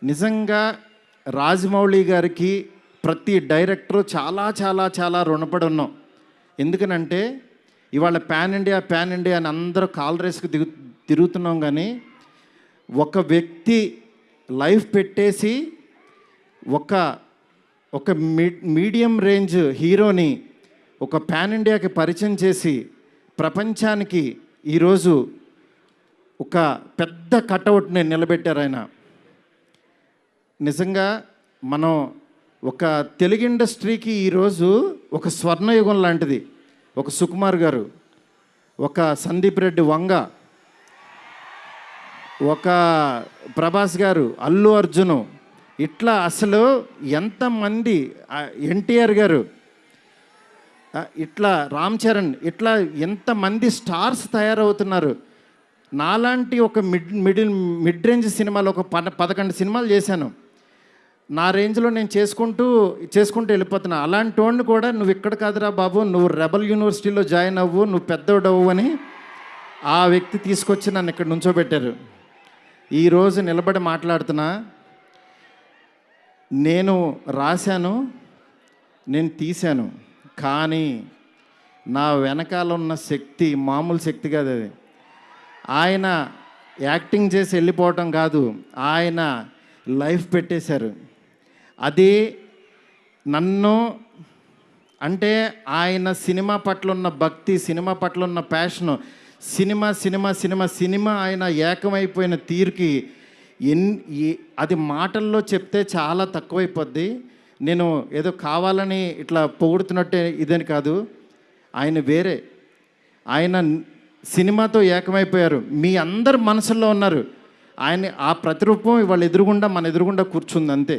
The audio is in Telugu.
నిజంగా రాజమౌళి గారికి ప్రతి డైరెక్టరు చాలా చాలా చాలా రుణపడి ఉన్నాం. ఎందుకనంటే ఇవాళ ప్యాన్ ఇండియా అని అందరూ కాల్ రేస్కి తిరుగుతున్నాం, కానీ ఒక వ్యక్తి లైఫ్ పెట్టేసి ఒక మీడియం రేంజ్ హీరోని ఒక ప్యాన్ ఇండియాకి పరిచయం చేసి ప్రపంచానికి ఈరోజు ఒక పెద్ద కటౌట్ని నిలబెట్టారు ఆయన. నిజంగా మనం ఒక తెలుగు ఇండస్ట్రీకి ఈరోజు ఒక స్వర్ణయుగం లాంటిది. ఒక సుకుమార్ గారు, ఒక సందీప్ రెడ్డి వంగ, ఒక ప్రభాస్ గారు, అల్లు అర్జును, ఇట్లా అసలు ఎంతమంది, ఎన్టీఆర్ గారు, ఇట్లా రామ్ చరణ్, ఇట్లా ఎంతమంది స్టార్స్ తయారవుతున్నారు. నాలాంటి ఒక మిడ్ రేంజ్ సినిమాలు ఒక 11 సినిమాలు చేశాను. నా రేంజ్లో నేను చేసుకుంటూ వెళ్ళిపోతున్నా. అలాంటి వాడిని కూడా నువ్వు ఇక్కడ కాదురా బాబు, నువ్వు రెబల్ యూనివర్సిటీలో జాయిన్ అవ్వు, నువ్వు పెద్దోడవు అని ఆ వ్యక్తి తీసుకొచ్చి నన్ను ఇక్కడ నుంచోబెట్టారు. ఈరోజు నిలబడి మాట్లాడుతున్నా. నేను రాశాను, నేను తీశాను, కానీ నా వెనకాల ఉన్న శక్తి మామూలు శక్తి కాదు. అది ఆయన యాక్టింగ్ చేసి వెళ్ళిపోవటం కాదు, ఆయన లైఫ్ పెట్టేశారు. అది నన్ను అంటే ఆయన సినిమా పట్ల ఉన్న భక్తి, సినిమా పట్ల ఉన్న ప్యాషను, సినిమా ఆయన ఏకమైపోయిన తీరుకి అది మాటల్లో చెప్తే చాలా తక్కువైపోద్ది. నేను ఏదో కావాలని ఇట్లా పొగుడుతున్నట్టే ఇదని కాదు. ఆయన వేరే, ఆయన సినిమాతో ఏకమైపోయారు. మీ అందరు మనసుల్లో ఉన్నారు. ఆయన ఆ ప్రతిరూపం ఇవాళ మన ఎదురుగుండా కూర్చుంది, అంతే.